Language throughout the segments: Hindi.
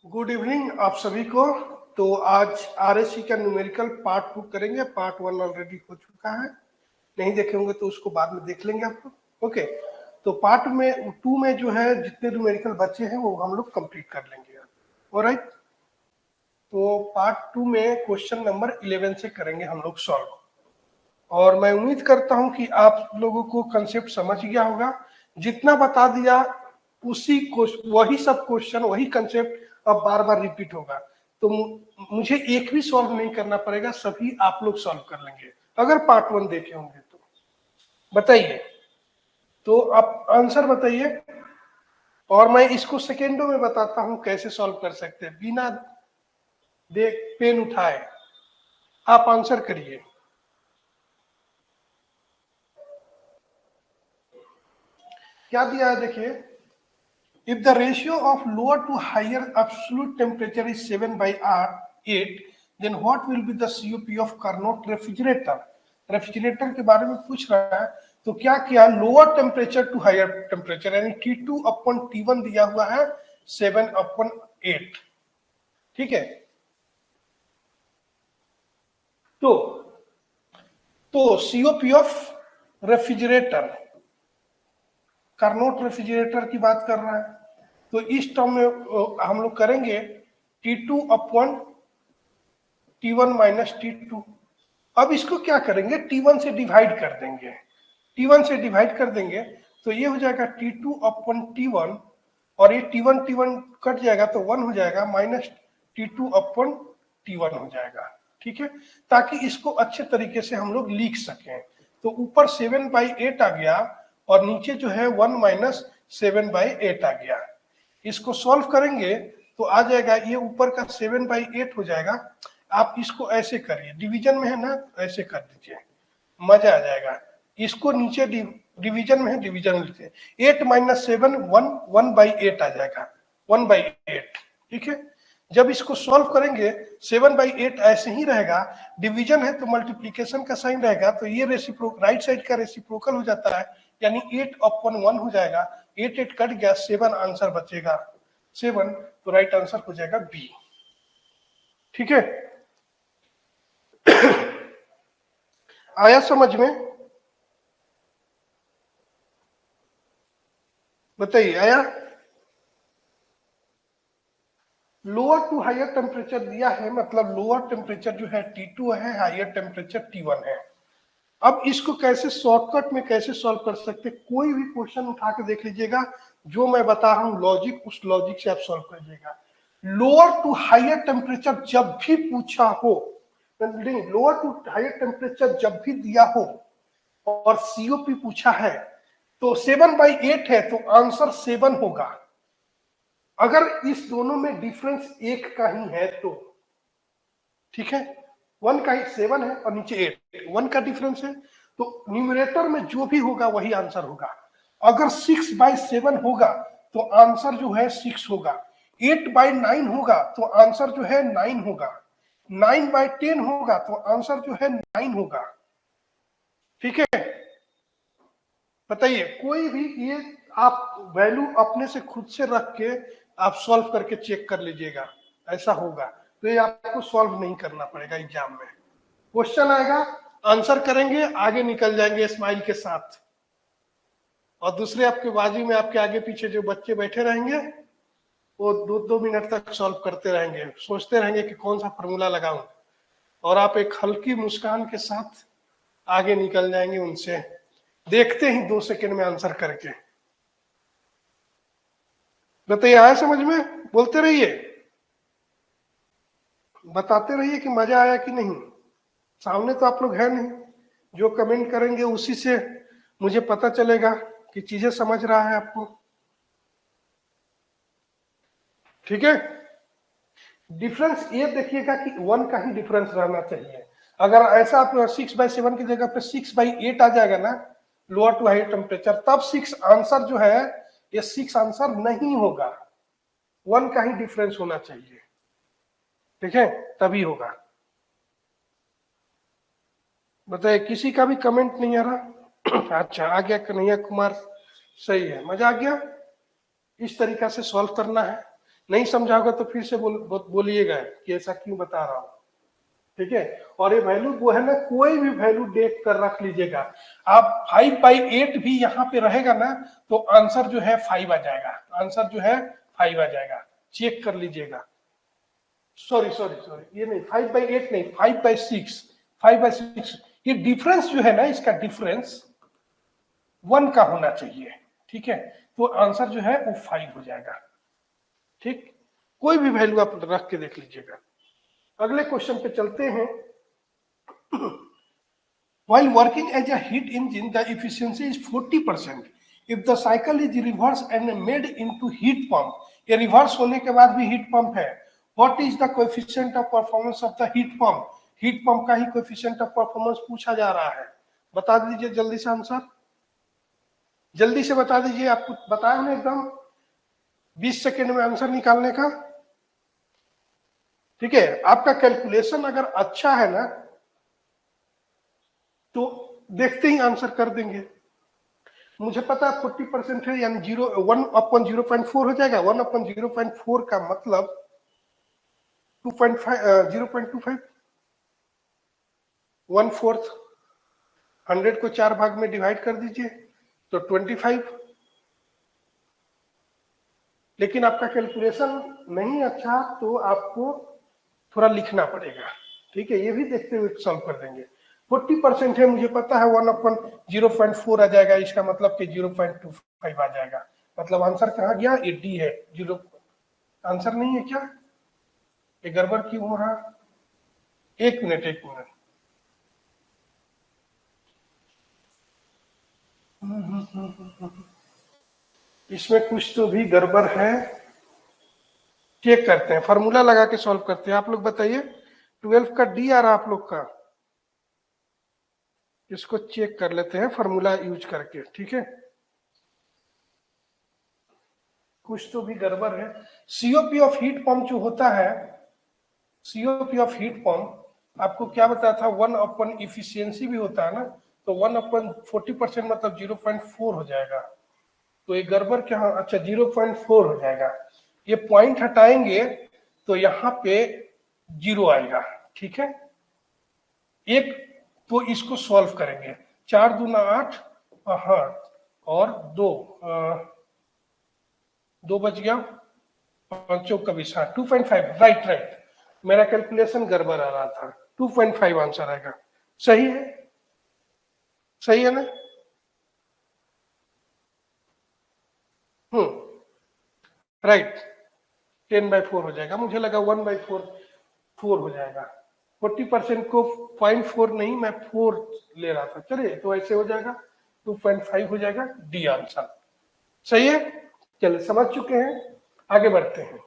गुड इवनिंग आप सभी को। तो आज आरएससी का न्यूमेरिकल पार्ट 2 करेंगे। पार्ट 1 ऑलरेडी हो चुका है, नहीं देखे होंगे तो उसको बाद में देख लेंगे आप लोग। ओके, तो पार्ट में 2 में जो है जितने न्यूमेरिकल बचे हैं वो हम लोग कंप्लीट कर लेंगे। ऑलराइट, तो पार्ट 2 में क्वेश्चन नंबर 11 से करेंगे हम लोग सॉल्व। और मैं उम्मीद करता हूं कि आप लोगों को कंसेप्ट समझ गया होगा। जितना बता दिया उसी वही सब क्वेश्चन वही कंसेप्ट अब बार बार रिपीट होगा, तो मुझे एक भी सॉल्व नहीं करना पड़ेगा, सभी आप लोग सॉल्व कर लेंगे अगर पार्ट 1 देखे होंगे तो। बताइए, तो आप आंसर बताइए और मैं इसको सेकेंडों में बताता हूं कैसे सॉल्व कर सकते हैं बिना देख पेन उठाए। आप आंसर करिए। क्या दिया है देखिए, if the ratio of lower to higher absolute temperature is 7 by 8, then what will be the COP of Carnot refrigerator? Refrigerator के बारे में पूछ रहा है, तो क्या किया, lower temperature to higher temperature यानी T2 अपन T1 दिया हुआ है 7 अपन 8। ठीक है, तो COP of refrigerator, Carnot refrigerator की बात कर रहा है, तो इस टर्म में हम लोग करेंगे T2 upon T1 minus T2। अब इसको क्या करेंगे, T1 से डिवाइड कर देंगे। T1 से डिवाइड कर देंगे तो ये हो जाएगा T2 अपॉन T1, और ये T1 T1 कट जाएगा तो 1 हो जाएगा, माइनस T2 अपॉन T1 हो जाएगा। ठीक है, ताकि इसको अच्छे तरीके से हम लोग लिख सकें। तो ऊपर 7/8 आ गया और नीचे जो है 1 माइनस 7/8 आ गया। इसको सॉल्व करेंगे तो आ जाएगा, ये ऊपर का 7/8 हो जाएगा। आप इसको ऐसे करिए, डिवीजन में है ना, ऐसे कर दीजिए, मजा आ जाएगा। इसको नीचे डिवीजन में है, डिवीजन में लिखिए 8 माइनस 7 1/8 आ जाएगा, 1/8। ठीक है, जब इसको सॉल्व करेंगे 7/8 ऐसे ही रहेगा, डिवीजन है तो मल्टीप्लीकेशन का साइन रहेगा, तो ये राइट साइड का रेसिप्रोकल हो जाता है, यानी 8/1 हो जाएगा। 8 कट गया, 7 आंसर बचेगा 7, तो राइट आंसर हो जाएगा बी। ठीक है, आया समझ में? बताइए, आया? लोअर टू हायर टेम्परेचर दिया है, मतलब लोअर टेम्परेचर जो है T2 है, हायर टेम्परेचर T1 है। अब इसको कैसे शॉर्टकट में कैसे सॉल्व कर सकते, कोई भी क्वेश्चन उठा के देख लीजिएगा, जो मैं बता रहा हूं लॉजिक, उस लॉजिक से आप सॉल्व कर लीजिएगा। लोअर टू हायर टेम्परेचर जब भी पूछा हो, लोअर टू हायर टेम्परेचर जब भी दिया हो और COP पूछा है, तो 7/8 है तो आंसर 7 होगा। अगर इस दोनों में डिफरेंस एक का ही है तो, ठीक है, 1 का ही 7 है और नीचे 8, 1 का डिफरेंस है, तो न्यूमरेटर में जो भी होगा वही आंसर होगा। अगर 6/7 होगा तो आंसर जो है 6 होगा, 8/9 होगा तो आंसर जो है 9 होगा, 9/10 होगा तो आंसर जो है 9 होगा। ठीक है, बताइए कोई भी, ये आप वैल्यू अपने से खुद से रख के आप सॉल्व करके चेक कर लीजिएगा, ऐसा होगा। तो ये आपको सॉल्व नहीं करना पड़ेगा, एग्जाम में क्वेश्चन आएगा, आंसर करेंगे, आगे निकल जाएंगे स्माइल के साथ, और दूसरे आपके बाजू में आपके आगे पीछे जो बच्चे बैठे रहेंगे वो 2-2 मिनट तक सॉल्व करते रहेंगे, सोचते रहेंगे कि कौन सा फॉर्मूला लगाऊं, और आप एक हल्की मुस्कान के साथ आगे निकल जाएंगे उनसे, देखते ही 2 सेकंड में आंसर करके। बताइए, आया समझ में? बोलते रहिए, बताते रहिए कि मजा आया कि नहीं। सामने तो आप लोग है नहीं, जो कमेंट करेंगे उसी से मुझे पता चलेगा कि चीजें समझ रहा है आपको। ठीक है, डिफरेंस ये देखिएगा कि 1 का ही डिफरेंस रहना चाहिए। अगर ऐसा आप 6/7 की जगह पे 6/8 आ जाएगा ना, लोअर टू हाई टेम्परेचर, तब 6 आंसर जो है, ये 6 आंसर नहीं होगा, 1 का ही डिफरेंस होना चाहिए। ठीक है, तभी होगा। बताइए, किसी का भी कमेंट नहीं आ रहा? अच्छा, आ गया कन्हैया कुमार, सही है, मजा आ गया। इस तरीका से सॉल्व करना है, नहीं समझा होगा तो फिर से बोलिएगा कि ऐसा क्यों बता रहा हूं, ठीक है। और ये वैल्यू वो है ना, कोई भी वैल्यू देख कर रख लीजिएगा। आप 5/8 भी यहाँ पे रहेगा ना तो आंसर जो है 5 आ जाएगा, आंसर जो है 5 आ जाएगा, चेक कर लीजिएगा। सॉरी सॉरी सॉरी, ये नहीं 5/8 नहीं, 5/6, 5/6। ये डिफरेंस जो है ना, इसका डिफरेंस 1 का होना चाहिए, ठीक है। तो आंसर जो है वो 5 हो जाएगा, ठीक। कोई भी वैल्यू आप रख के देख लीजिएगा। अगले क्वेश्चन पे चलते हैं। While working as a heat engine, the efficiency is 40%. If the cycle is reversed and made into heat pump, ये रिवर्स होने के बाद भी हीट पंप है, what is the coefficient of performance of the heat pump? Heat pump का ही coefficient of performance पूछा जा रहा है। बता दीजिए जल्दी से आंसर, जल्दी से बता दीजिए। आपको बताया ना एकदम 20 सेकेंड में आंसर निकालने का, ठीक है। आपका कैलकुलेशन अगर अच्छा है ना तो देखते ही आंसर कर देंगे। मुझे पता है 40% है, यानी 1/0.4 हो जाएगा। 1/0.4 का मतलब 0.25, 1/4। 100 को 4 भाग में डिवाइड कर दीजिए तो 25। लेकिन आपका कैलकुलेशन नहीं अच्छा तो आपको थोड़ा लिखना पड़ेगा, ठीक है। ये भी देखते हुए सॉल्व कर देंगे। 40% है, मुझे पता है 1/0.4 आ जाएगा, इसका मतलब कि 0.25 आ जाएगा। मतलब आंसर कहाँ गया? ये डी है, 0। आंसर नहीं है क्या? ये गड़बड़ क्यों हो रहा? एक मिनट, एक मिनट। इसमें कुछ तो भी गड़बड़ है, चेक करते हैं, फार्मूला लगा के सॉल्व करते हैं। आप लोग बताइए, 12 का डी आ रहा आप लोग का, इसको चेक कर लेते हैं फार्मूला यूज करके, ठीक है। कुछ तो भी गड़बड़ है। सीओपी ऑफ हीट पंप जो होता है, सीओपी ऑफ हीट पंप आपको क्या बताया था? 1/, इफिशियंसी भी होता है ना, तो 1/40% मतलब 0.4 हो जाएगा। तो ये गड़बड़ क्या? अच्छा 0.4 हो जाएगा। ये पॉइंट हटाएंगे तो यहाँ पे 0 आएगा, ठीक है। एक तो इसको सॉल्व करेंगे, 4 दूना 8, हाँ, और 2, 2 बच गया, 5 का 20, हाँ 2.5, राइट राइट। मेरा कैलकुलेशन गड़बड़ आ रहा था, 2.5 आंसर आएगा। सही है, सही है ना? राइट। 10/4 हो जाएगा, मुझे लगा 1/4 हो जाएगा। 40% को 0.4 नहीं, मैं 4 ले रहा था। चलिए, तो ऐसे हो जाएगा, 2.5 हो जाएगा, डी आंसर। सही है, चलिए समझ चुके हैं, आगे बढ़ते हैं।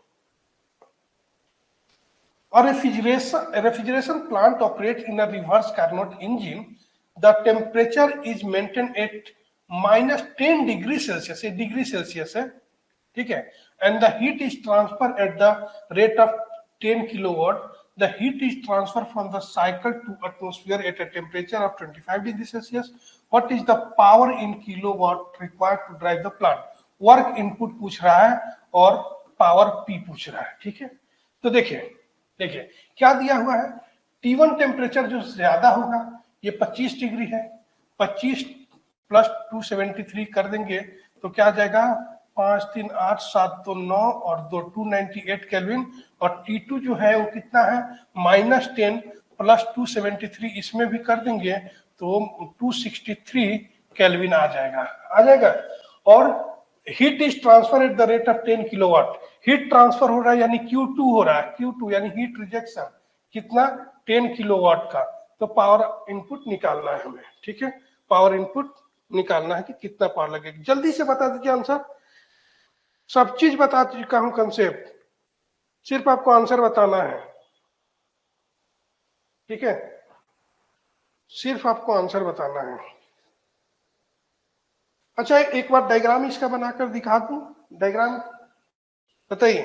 A refrigeration plant operates in a reverse Carnot engine. The temperature is maintained at -10 degree Celsius, degree Celsius है, ठीक है। And the heat is transferred at the rate of 10 kilowatt. The heat is transferred from the cycle to atmosphere at a temperature of 25 degree Celsius. What is the power in kilowatt required to drive the plant? Work input पूछ रहा है और पावर पी पूछ रहा है, ठीक है। तो देखिए, देखिए क्या दिया हुआ है। T1 टेम्परेचर जो ज्यादा होगा, ये 25 डिग्री है, 25 प्लस 273 कर देंगे तो क्या आ जाएगा? 5 3 8 7 2 9 और 2 298 केल्विन। और T2 जो है वो कितना है? -10 प्लस 273, इसमें भी कर देंगे तो 263 केल्विन आ जाएगा, आ जाएगा। और heat is transfer at the rate of 10 kilowatt. Heat transfer हो रहा है यानी Q2 हो रहा है, Q2 यानी हीट रिजेक्शन कितना? 10 किलोवाट का। तो पावर इनपुट निकालना है हमें, ठीक है। पावर इनपुट निकालना है कि कितना पावर लगेगा। जल्दी से बता दीजिए आंसर, सब चीज बता चुका हूं कंसेप्ट, सिर्फ आपको आंसर बताना है, ठीक है। सिर्फ आपको आंसर बताना है। अच्छा, एक बार डायग्राम इसका बनाकर दिखा दूं, डायग्राम बताइए।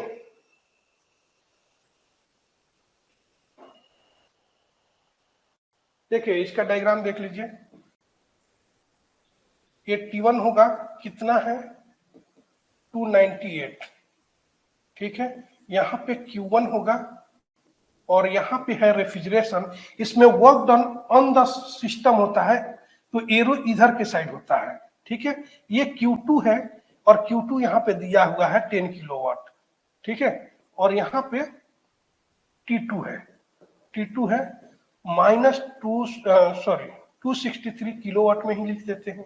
देखिए इसका डायग्राम देख लीजिए। ये T1 होगा, कितना है? 298, ठीक है। यहाँ पे Q1 होगा और यहाँ पे है रेफ्रिजरेशन। इसमें work done on the system होता है, तो एरो इधर के साइड होता है, ठीक है। ये Q2 है और Q2 यहाँ पे दिया हुआ है 10 किलोवाट, ठीक है। और यहाँ पे T2 है, T2 है -263 किलोवाट में ही लिख देते हैं,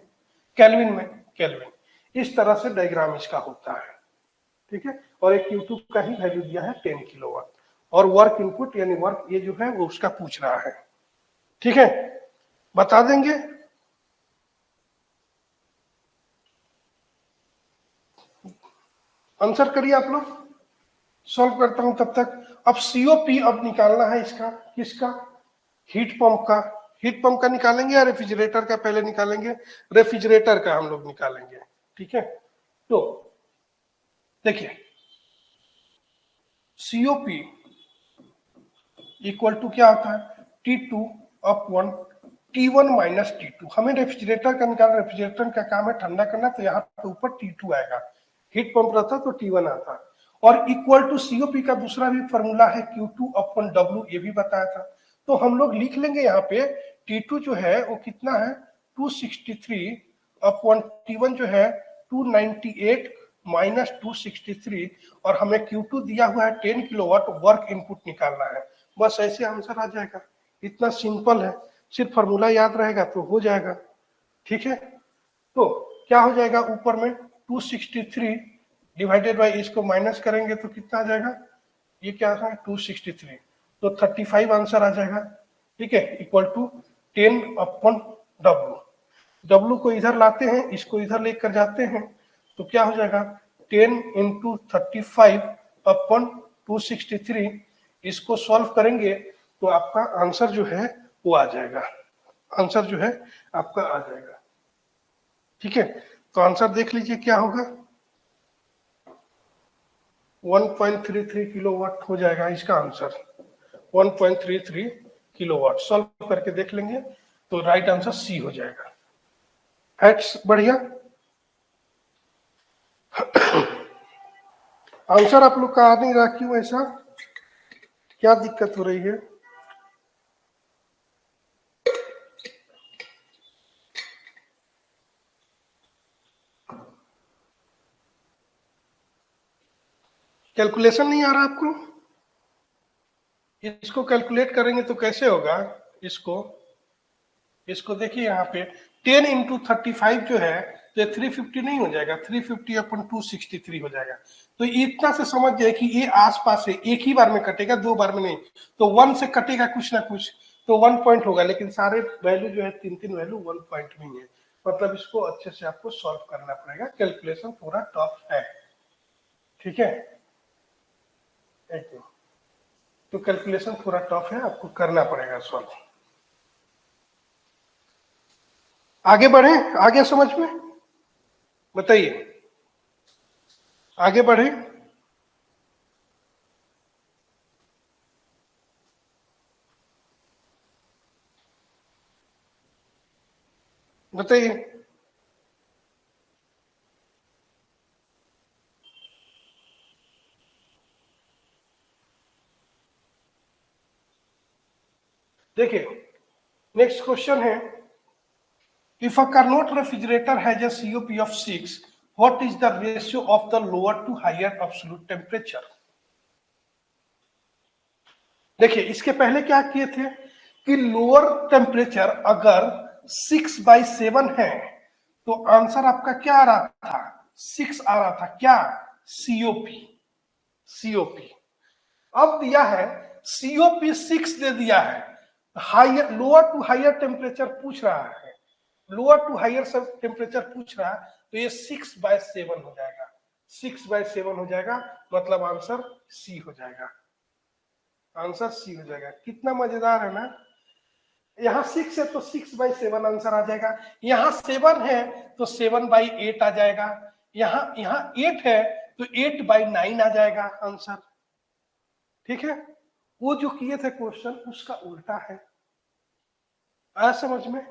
केल्विन में, केल्विन। इस तरह से डायग्राम इसका होता है, ठीक है। और एक Q2 का ही वैल्यू दिया है 10 किलोवाट, और वर्क इनपुट यानी वर्क ये जो है वो उसका पूछ रहा है, ठीक है। बता देंगे। आंसर करिए आप लोग, सॉल्व करता हूं तब तक। अब सीओपी अब निकालना है इसका, किसका, हीट पंप का। हीट पंप का निकालेंगे या रेफ्रिजरेटर का पहले निकालेंगे? रेफ्रिजरेटर का हम लोग निकालेंगे, ठीक है। तो देखिए सीओपी इक्वल टू क्या होता है, T2 upon T1 minus T2। हमें रेफ्रिजरेटर का निकालना, रेफ्रिजरेटर का काम है ठंडा करना, तो यहाँ पे ऊपर T2 आएगा, हीट पंप रहता तो T1 आता। और इक्वल टू सीओपी का दूसरा भी फॉर्मूला है Q2 अपॉन W, ये भी बताया था। तो हम लोग लिख लेंगे यहाँ पे T2 जो है वो कितना है 263 अपॉन T1 जो है 298 माइनस 263, और हमें Q2 दिया हुआ है 10 किलोवाट, वर्क इनपुट निकालना है। बस ऐसे आंसर आ जाएगा, इतना सिंपल है, सिर्फ फॉर्मूला याद रहेगा तो हो जाएगा, ठीक है। तो क्या हो जाएगा, ऊपर में 263 डिवाइडेड बाई, इसको माइनस करेंगे तो कितना आ जाएगा, ये क्या है 263, तो 35 आंसर आ जाएगा, ठीक है। Equal to 10 upon W। W को इधर लाते हैं, इसको इधर लेकर जाते हैं, तो क्या हो जाएगा 10 इंटू 35 अपॉन 263। इसको सॉल्व करेंगे तो आपका आंसर जो है वो आ जाएगा, आंसर जो है आपका आ जाएगा, ठीक है। तो आंसर देख लीजिए क्या होगा, 1.33 किलोवाट हो जाएगा इसका आंसर, 1.33 किलोवाट। सॉल्व करके देख लेंगे तो राइट आंसर सी हो जाएगा। फैक्ट्स बढ़िया। आंसर आप लोग का आ नहीं रहा, क्यों ऐसा, क्या दिक्कत हो रही है? कैलकुलेशन नहीं आ रहा आपको? इसको कैलकुलेट करेंगे तो कैसे होगा, इसको इसको देखिए यहाँ पे 10 इंटू 35 जो है तो 350 नहीं हो जाएगा, 350 अपन 263 हो जाएगा। तो इतना से समझ जाए कि ये आसपास है, एक ही बार में कटेगा, दो बार में नहीं। तो 1 से कटेगा कुछ ना कुछ, तो 1 पॉइंट होगा, लेकिन सारे वैल्यू जो है तीन तीन वैल्यू 1 पॉइंट में ही है। मतलब इसको अच्छे से आपको सॉल्व करना पड़ेगा, कैलकुलेशन थोड़ा टफ है, ठीक है। तो कैलकुलेशन थोड़ा टफ है, आपको करना पड़ेगा सॉल्व। आगे बढ़े, आगे समझ में, बताइए आगे बढ़े। बताइए देखिए नेक्स्ट क्वेश्चन है, if a Carnot refrigerator has a COP of 6, what is the ratio of the lower to higher absolute temperature? देखिए इसके पहले क्या किए थे कि लोअर टेम्परेचर अगर 6/7 है तो आंसर आपका क्या आ रहा था, 6 आ रहा था, क्या, सीओपी, सीओपी। अब दिया है सीओपी 6 दे दिया है, higher lower to higher temperature पूछ रहा है, लोअर टू हायर टेम्परेचर पूछ रहा है, तो ये 6/7 हो जाएगा, 6/7 हो जाएगा, मतलब आंसर सी हो जाएगा, आंसर सी हो जाएगा। कितना मजेदार है ना, यहाँ 6 है तो 6/7 आंसर आ जाएगा, यहाँ 7 है तो 7/8 आ जाएगा, यहाँ यहाँ 8 है तो 8/9 आ जाएगा आंसर, ठीक है। वो जो किए थे क्वेश्चन उसका उल्टा है, आया समझ में?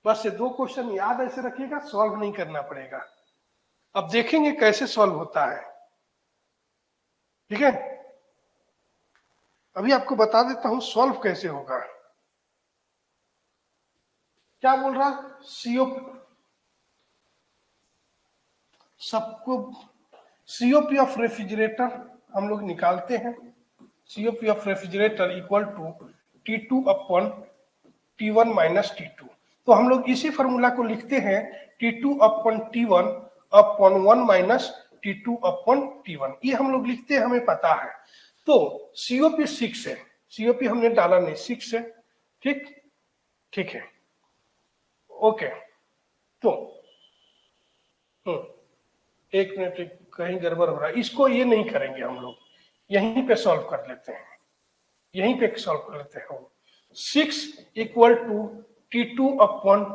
बस ये दो क्वेश्चन याद ऐसे रखिएगा, सॉल्व नहीं करना पड़ेगा। अब देखेंगे कैसे सॉल्व होता है। ठीक है, अभी आपको बता देता हूं सॉल्व कैसे होगा। क्या बोल रहा, सीओ सबको सीओपी ऑफ रेफ्रिजरेटर हम लोग निकालते हैं। COP of refrigerator equal to T2 upon T1 minus T2। तो हम लोग इसी फॉर्मूला को लिखते हैं T2 upon T1 upon 1 minus T2 upon T1। ये हम लोग लिखते हैं, हमें पता है। तो सीओपी 6 है, सीओपी हमने डाला नहीं, 6 है। ठीक, ठीक है, ओके। तो एक मिनट, कहीं गड़बड़ हो रहा है, इसको ये नहीं करेंगे हम लोग, यहीं पे सॉल्व कर लेते हैं, यहीं पे सॉल्व कर लेते हैं हम। 6 equal to T2 upon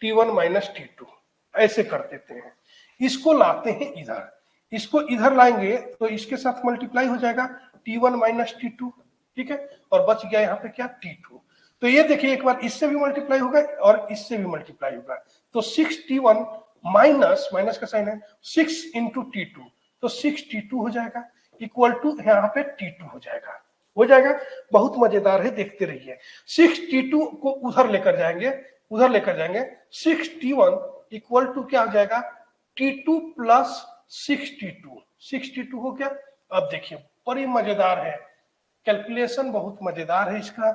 T1 minus T2, ऐसे कर देते हैं। इसको लाते हैं इधर, इसको इधर लाएंगे तो इसके साथ मल्टीप्लाई हो जाएगा T1 माइनस T2, ठीक है, और बच गया यहाँ पे क्या, T2। तो ये देखिए, एक बार इससे भी मल्टीप्लाई होगा और इससे भी मल्टीप्लाई होगा, तो 6T1 माइनस, माइनस का साइन है, 6 इंटू T2, तो 6T2 हो जाएगा, इक्वल टू यहाँ पे T2 हो जाएगा, हो जाएगा। बहुत मजेदार है, देखते रहिए। 6T2 को उधर लेकर जाएंगे, उधर लेकर जाएंगे, 6T1 इक्वल टू क्या हो जाएगा, T2 प्लस 6T2, 6T2 हो गया। अब देखिए, बड़ी मजेदार है, कैलकुलेशन बहुत मजेदार है इसका।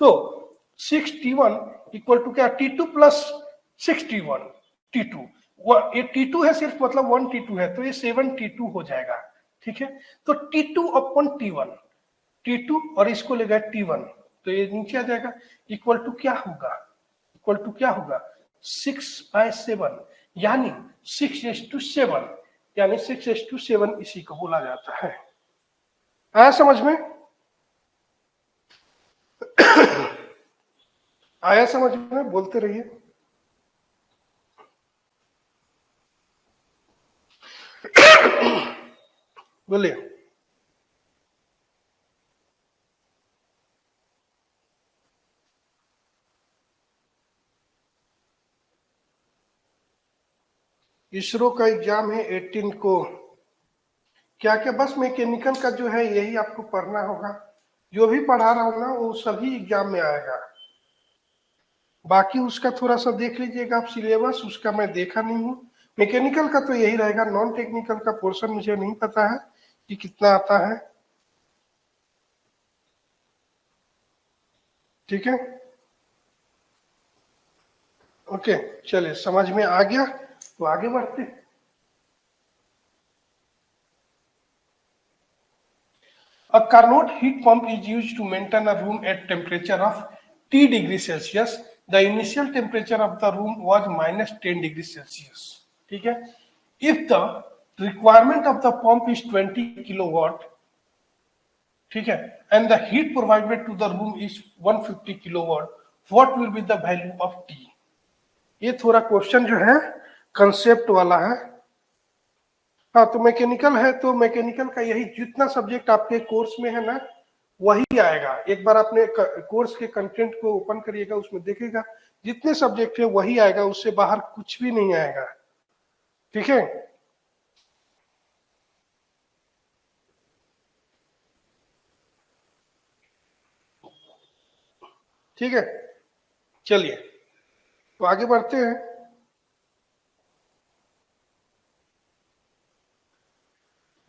तो 6T1 इक्वल टू क्या, T2 प्लस 6T1, T2, ये T2 है सिर्फ, मतलब 1T2 है, तो ये 7T2 हो जाएगा, ठीक है। तो T2 अपॉन T1, T2 और इसको ले गए T1, तो ये नीचे आ जाएगा, इक्वल टू क्या होगा, इक्वल टू क्या होगा, 6/7, यानी 6:7, यानी 6:7 इसी को बोला जाता है। आया समझ में, आया समझ में, बोलते रहिए। बोलिए। इसरो का एग्जाम है 18 को। क्या क्या, बस मैकेनिकल का जो है यही आपको पढ़ना होगा, जो भी पढ़ा रहा हूं ना वो सभी एग्जाम में आएगा। बाकी उसका थोड़ा सा देख लीजिएगा आप सिलेबस, उसका मैं देखा नहीं हूँ। मैकेनिकल का तो यही रहेगा, नॉन टेक्निकल का पोर्शन मुझे नहीं पता है कि कितना आता है, ठीक है, ओके। चलिए, समझ में आ गया, तो आगे बढ़ते। A Carnot heat pump is used to maintain a room at temperature of T degree Celsius. The initial temperature of the room was minus 10 degrees Celsius. ठीक है, if the requirement of the pump is 20 kilowatt, ठीक है, and the heat provided to the room is 150 kilowatt, what will be the value of T? ये थोड़ा क्वेश्चन जो है कंसेप्ट वाला है। हाँ, तो मैकेनिकल है, तो मैकेनिकल का यही जितना सब्जेक्ट आपके कोर्स में है ना वही आएगा। एक बार आपने कोर्स के कंटेंट को ओपन करिएगा, उसमें देखिएगा जितने सब्जेक्ट है वही आएगा, उससे बाहर कुछ भी नहीं आएगा, ठीक है। ठीक है, चलिए तो आगे बढ़ते हैं।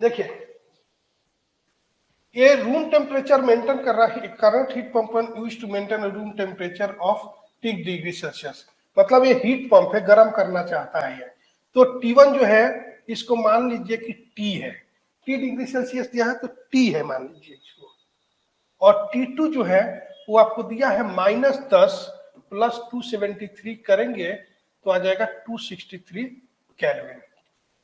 देखिए, ये रूम टेम्परेचर मेंटेन कर रहा है, current heat pump use to maintain room temperature of 3 degree Celsius, मतलब ये हीट पंप है, गर्म करना चाहता है ये। तो T1 जो है, इसको मान लीजिए कि T है, T डिग्री सेल्सियस दिया है तो T है मान लीजिए इसको, और T2 जो है वो आपको दिया है -10 प्लस 273 करेंगे तो आ जाएगा 263 kelvin.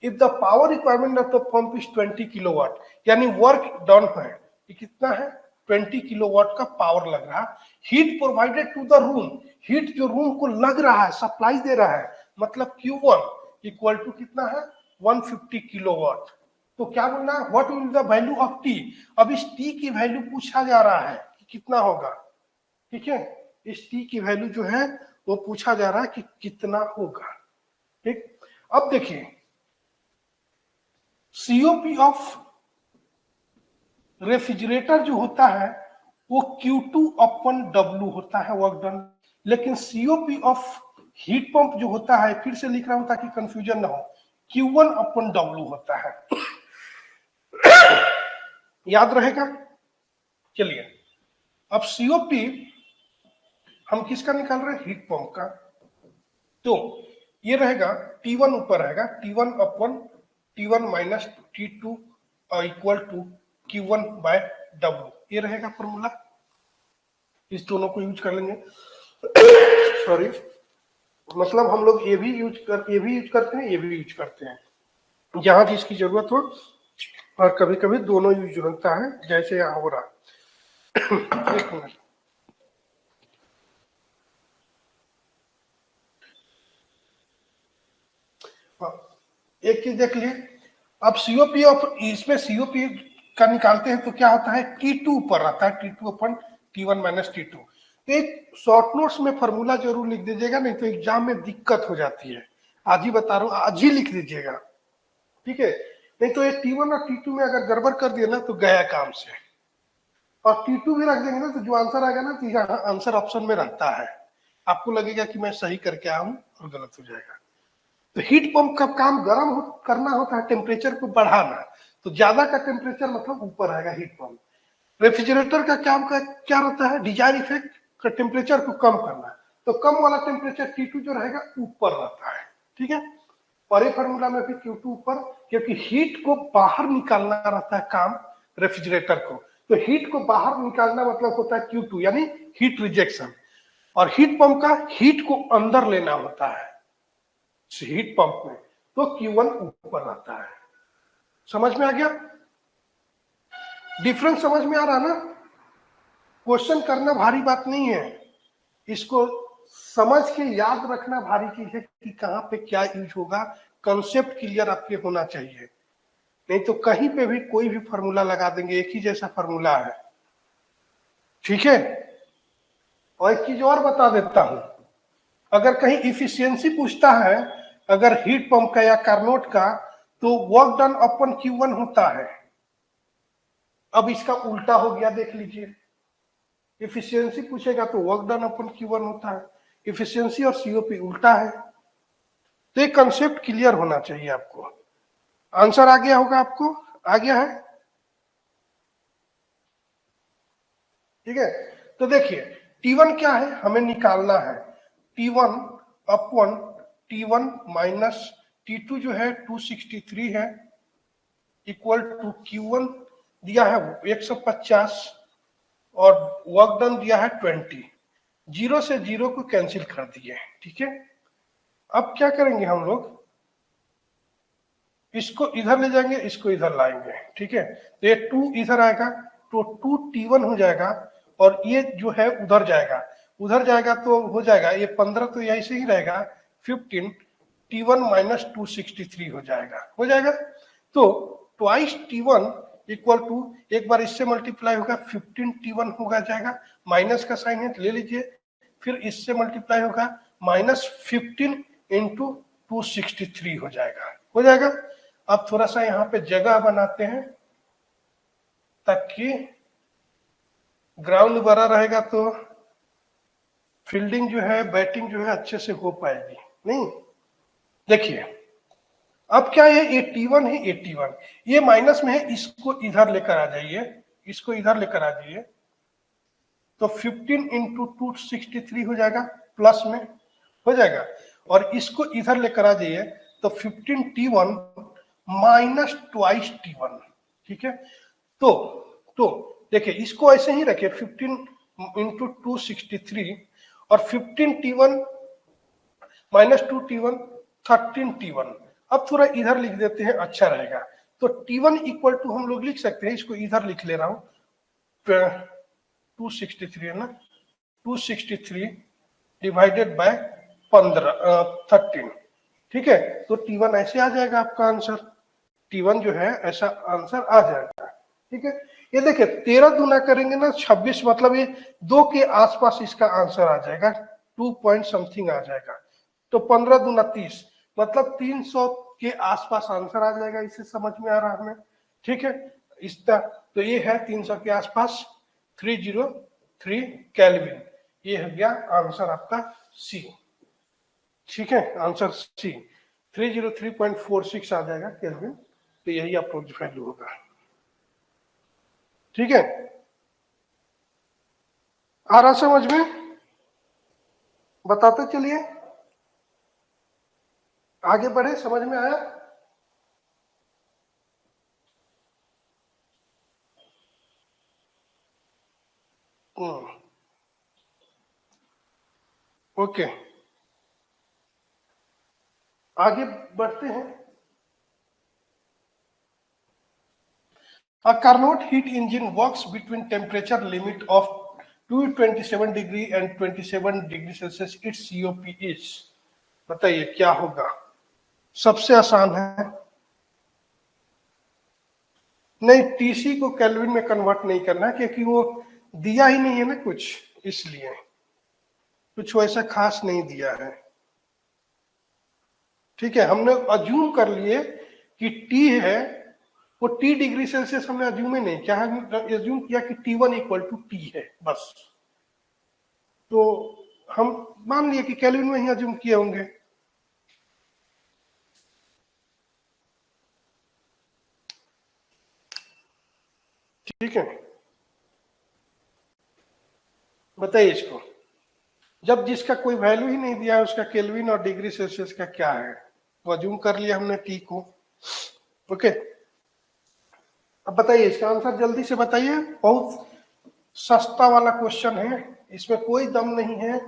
If the power requirement of the pump is 20 kilowatt, यानी वर्क डन है कि कितना है, 20 किलोवाट का पावर लग रहा है। Heat provided to the room, heat जो रूम को लग रहा है, सप्लाई दे रहा है, मतलब Q1 इक्वल टू कितना है, 150 किलोवाट। तो क्या बोलना है, what will the value of T. अब इस टी की वैल्यू पूछा जा रहा है कि कितना होगा, ठीक है, इस टी की वैल्यू जो है वो पूछा जा रहा है कि कितना होगा, ठीक। अब देखिए, COP of रेफ्रिजरेटर जो होता है वो Q2/W होता है वर्क डन, लेकिन COP ऑफ हीट पंप जो होता है, फिर से लिख रहा हूं ताकि कंफ्यूजन ना हो, Q1/W होता है। याद रहेगा? चलिए, अब COP हम किसका निकाल रहे हैं? हीट पंप का। तो ये रहेगा T1 ऊपर रहेगा, T1/T1 minus T2 equal to Q1/W, ये रहेगा फॉर्मूला। इस दोनों को यूज कर लेंगे। सॉरी, मतलब हम लोग ये भी यूज करते हैं, ये भी यूज करते हैं, जहां भी इसकी जरूरत हो, और कभी कभी दोनों यूज होता है, जैसे यहाँ हो रहा। एक मिनट, एक चीज देख लिए। अब COP ऑफ, इसमें COP का निकालते हैं तो क्या होता है, T2 ऊपर रहता है, T2/T1 माइनस T2। तो एक शॉर्ट नोट्स में फॉर्मूला जरूर लिख दीजिएगा, नहीं तो एग्जाम में दिक्कत हो जाती है। आज ही बता रहा हूँ, आज ही लिख दीजिएगा, ठीक है? नहीं तो ये T1 और T2 में अगर गड़बड़ कर दिया ना तो गया काम से। और T2 भी रख देंगे ना तो जो आंसर आएगा ना, तो यहाँ आंसर ऑप्शन में रहता है, आपको लगेगा कि मैं सही करके आया हूँ और गलत हो जाएगा। तो हीट पंप का काम करना होता है, टेम्परेचर को बढ़ाना। तो ज्यादा का टेम्परेचर मतलब ऊपर आएगा हीट पंप। रेफ्रिजरेटर का काम का क्या रहता है, डिजायर इफेक्ट का टेम्परेचर को कम करना। तो कम वाला टेम्परेचर T2 जो रहेगा ऊपर रहता है, ठीक है? और ये फॉर्मूला में भी Q2 ऊपर, क्योंकि हीट को बाहर निकालना रहता है काम रेफ्रिजरेटर को। तो हीट को बाहर निकालना मतलब होता है Q2, यानी हीट रिजेक्शन। और हीट पंप का हीट को अंदर लेना होता है हीट पंप में, तो Q1 ऊपर रहता है। समझ में आ गया? डिफरेंस समझ में आ रहा ना? क्वेश्चन करना भारी बात नहीं है, इसको समझ के याद रखना भारी चीज है कि कहां पे क्या यूज होगा। कंसेप्ट क्लियर आपके होना चाहिए, नहीं तो कहीं पे भी कोई भी फॉर्मूला लगा देंगे, एक ही जैसा फॉर्मूला है, ठीक है? और एक चीज और बता देता हूं, अगर कहीं इफिशियंसी पूछता है अगर हीट पंप का या कार्नोट का, तो वर्क डन अपन Q1 होता है। अब इसका उल्टा हो गया, देख लीजिए। इफिशियंसी पूछेगा तो वर्क डन अपन Q1 होता है, इफिशियंसी और COP उल्टा है। तो ये कंसेप्ट क्लियर होना चाहिए आपको। आंसर आ गया होगा आपको? आ गया है? ठीक है, तो देखिए T1 क्या है, हमें निकालना है। T1/T1 माइनस T2 जो है 263 है, इक्वल टू Q1 दिया है 150 और वर्क डन दिया है 20। जीरो से जीरो को कैंसिल कर दिए, ठीक है? अब क्या करेंगे हम लोग, इसको इधर ले जाएंगे, इसको इधर लाएंगे, ठीक है? तो ये 2 इधर आएगा तो 2T1 हो जाएगा, और ये जो है उधर जाएगा, तो हो जाएगा ये 15, तो यही से ही रहेगा 15 T1 माइनस 263 हो जाएगा। तो ट्वाइस T1 इक्वल टू, एक बार इससे मल्टीप्लाई होगा 15 T1 होगा जाएगा, माइनस का साइन है ले लीजिए, फिर इससे मल्टीप्लाई होगा -15 इंटू 263 हो जाएगा। अब थोड़ा सा यहाँ पे जगह बनाते हैं ताकि ग्राउंड बड़ा रहेगा तो फील्डिंग जो है, बैटिंग जो है अच्छे से हो पाएगी। नहीं, देखिए अब क्या है, ये T1 है, ये T1, ये माइनस में है, इसको इधर लेकर आ जाइए, तो 15 इंटू 263 हो जाएगा, प्लस में हो जाएगा, और इसको इधर लेकर आ जाइए तो 15 T1 माइनस ट्वाइस T1, ठीक है? तो देखिए इसको ऐसे ही रखे 15 इंटू 263 और 15 T1 माइनस 2T1 13 T1। अब थोड़ा इधर लिख देते हैं, अच्छा रहेगा। तो T1 इक्वल टू हम लोग लिख सकते हैं, इसको इधर लिख ले रहा हूं, 263 है ना, 263 डिवाइडेड बाय 13, ठीक है? तो T1 ऐसे आ जाएगा आपका आंसर, T1 जो है ऐसा आंसर आ जाएगा, ठीक है? ये देखिए 13 गुना करेंगे ना 26, मतलब ये 2 के आसपास इसका आंसर आ जाएगा, 2 पॉइंट समथिंग आ जाएगा। तो 15 दूना 30, मतलब 300 के आसपास आंसर आ जाएगा, इसे समझ में आ रहा है हमें, ठीक है? इसका तो ये है 300 के आसपास 303 केल्विन। ये हो गया आंसर आपका सी। ठीक है, आंसर सी 303.46 आ जाएगा केल्विन। तो यही अप्रोच वैल्यू होगा। ठीक है, आ रहा समझ में? बताते चलिए, आगे बढ़े। समझ में आया? ओके, आगे बढ़ते हैं। A Carnot heat engine works between temperature limit of 227 degree and 27 degree Celsius. Its COP is, बताइए क्या होगा? सबसे आसान है। नहीं, टीसी को केल्विन में कन्वर्ट नहीं करना, क्योंकि वो दिया ही नहीं है ना कुछ, इसलिए कुछ वैसा खास नहीं दिया है। ठीक है, हमने अज्यूम कर लिए कि टी है, वो टी डिग्री सेल्सियस हमने अज्यूम ही नहीं, क्या है अज्यूम किया कि T1 इक्वल टू टी है बस। तो हम मान लिए कि केल्विन में ही अज्यूम किए होंगे। ठीक है, बताइए इसको। जब जिसका कोई वैल्यू ही नहीं दिया है, उसका केल्विन और डिग्री सेल्सियस का क्या है, तो अज्यूम कर लिया हमने टी को। ओके, अब बताइए इसका आंसर जल्दी से बताइए। बहुत सस्ता वाला क्वेश्चन है, इसमें कोई दम नहीं है।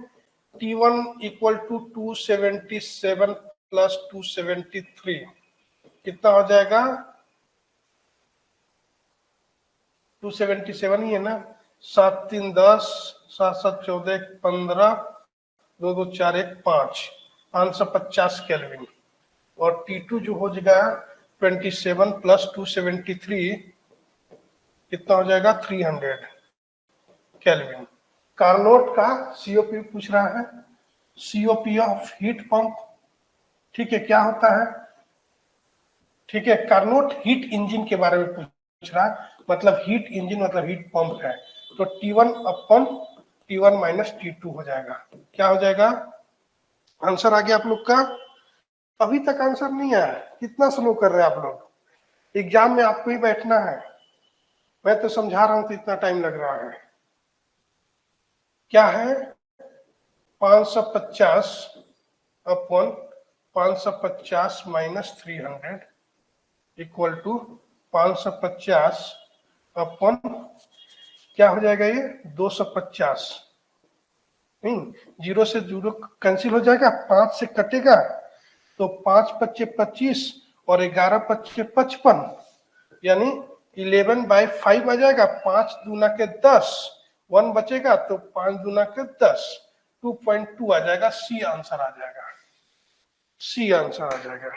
T1 इक्वल टू 277 प्लस 273 कितना हो जाएगा? 277 ही है ना। 7 3 10, 7 7 14 15, 2 2 4 1 5, 550 केल्विन। और T2 जो हो जाएगा 27 प्लस 273 कितना हो जाएगा? 300 केल्विन। कार्नोट का सीओपी पूछ रहा है, सीओपी ऑफ हीट पंप। ठीक है, क्या होता है? ठीक है, कार्नोट हीट इंजन के बारे में पूछ रहा है, मतलब हीट इंजन मतलब हीट पंप है। तो T1 अपन T1 माइनस T2 हो जाएगा। क्या हो जाएगा? आंसर आ गया आप लोग का? अभी तक आंसर नहीं आया, कितना स्लो कर रहे हैं आप लोग। एग्जाम में आपको ही बैठना है, मैं तो समझा रहा हूं तो इतना टाइम लग रहा है। क्या है? 550 अपन 550 माइनस 300 इक्वल टू 550 अपन क्या हो जाएगा? ये 250। नहीं, जीरो से जीरो कैंसिल हो जाएगा, 5 से कटेगा तो 5 पच्चे 25 और 11 पच्चे 55, यानी 11/5 आ जाएगा। 5 दूना के 10, 1 बचेगा तो 5 दूना के 10, 2.2 आ जाएगा। सी आंसर आ जाएगा, सी आंसर आ जाएगा।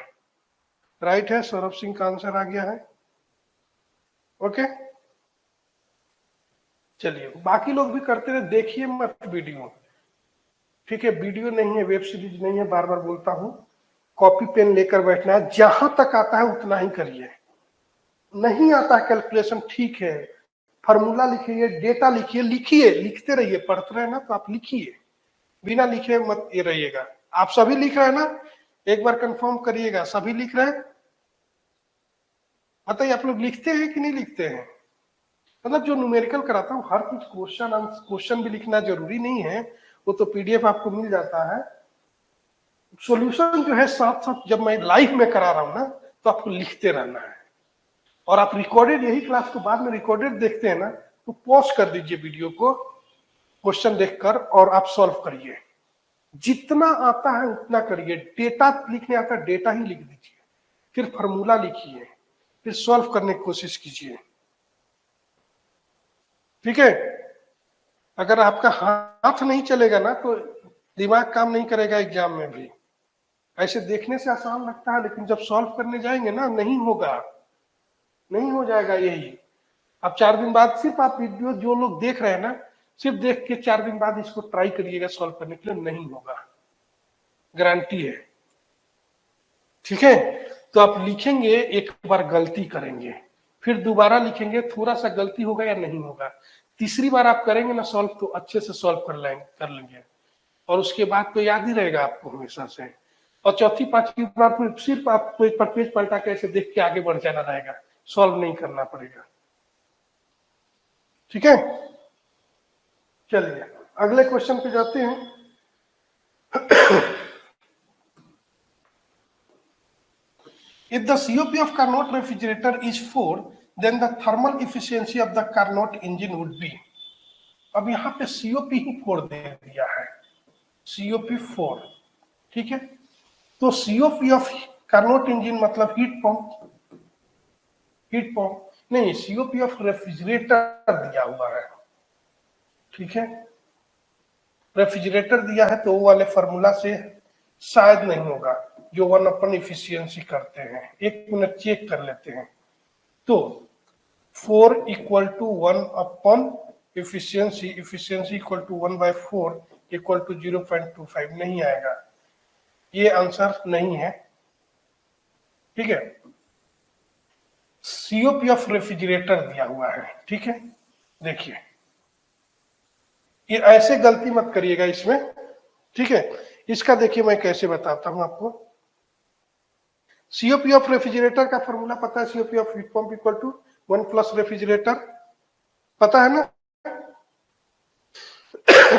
राइट है, सौरभ सिंह का आंसर आ गया है। ओके, चलिए बाकी लोग भी करते रहे, देखिए मत वीडियो। ठीक है, वीडियो नहीं है, वेब सीरीज नहीं है, बार बार बोलता हूं। कॉपी पेन लेकर बैठना है, जहां तक आता है उतना ही करिए। नहीं आता कैलकुलेशन, ठीक है, फॉर्मूला लिखिए, डेटा लिखिए, लिखिए, लिखते रहिए। पढ़ते रहे ना तो आप लिखिए, बिना लिखे मत ये रहिएगा। आप सभी लिख रहे हैं ना? एक बार कंफर्म करिएगा, सभी लिख रहे हैं? बताइए आप लोग लिखते हैं कि नहीं लिखते हैं? मतलब जो न्यूमेरिकल कराता हूँ, हर कुछ क्वेश्चन भी लिखना जरूरी नहीं है, वो तो पीडीएफ आपको मिल जाता है। सॉल्यूशन जो है साथ साथ जब मैं लाइव में करा रहा हूं ना, तो आपको लिखते रहना है। और आप रिकॉर्डेड, यही क्लास को बाद में रिकॉर्डेड देखते हैं ना, तो पॉज कर दीजिए वीडियो को, क्वेश्चन देखकर, और आप सॉल्व करिए। जितना आता है उतना करिए। डेटा लिखने आता है, डेटा ही लिख दीजिए, फिर फॉर्मूला लिखिए, फिर सॉल्व करने की कोशिश कीजिए। ठीक है, अगर आपका हाथ नहीं चलेगा ना तो दिमाग काम नहीं करेगा एग्जाम में भी। ऐसे देखने से आसान लगता है, लेकिन जब सॉल्व करने जाएंगे ना, नहीं होगा, नहीं हो जाएगा। यही अब 4 दिन बाद सिर्फ आप वीडियो जो लोग देख रहे हैं ना, सिर्फ देख के 4 दिन बाद इसको ट्राई करिएगा सॉल्व करने के लिए, नहीं होगा, गारंटी है। ठीक है, तो आप लिखेंगे, एक बार गलती करेंगे, फिर दोबारा लिखेंगे, थोड़ा सा गलती होगा या नहीं होगा, तीसरी बार आप करेंगे ना सॉल्व तो अच्छे से सॉल्व कर लेंगे, और उसके बाद तो याद ही रहेगा आपको हमेशा से। और चौथी पांचवी बार फिर सिर्फ आपको एक बार पेज पलटा के ऐसे देख के आगे बढ़ जाना रहेगा, सॉल्व नहीं करना पड़ेगा। ठीक है, चलिए अगले क्वेश्चन पे जाते हैं। If the COP of Carnot refrigerator is 4, then the thermal efficiency of the Carnot engine would be। अब यहाँ पे COP ही 4 दे दिया है, COP 4, ठीक है। तो COP ऑफ कार्नोट इंजन मतलब हीट पंप नहीं, COP ऑफ रेफ्रिजरेटर दिया हुआ है, ठीक है। रेफ्रिजरेटर दिया है तो वो वाले फॉर्मूला से शायद नहीं होगा, जो 1 इफिशियंसी करते हैं। एक मिनट चेक कर लेते हैं। तो 4 equal to 1 efficiency equal to 1/4 equal to 0.25 नहीं आएगा, ये आंसर नहीं है, ठीक है। COP ऑफ रेफ्रिजरेटर दिया हुआ है, ठीक है। देखिए ये ऐसे गलती मत करिएगा इसमें, ठीक है। इसका देखिए मैं कैसे बताता हूं आपको। COP ऑफ रेफ्रिजरेटर का फॉर्मूला पता है, COP of heat pump equal to 1 plus refrigerator, पता है ना।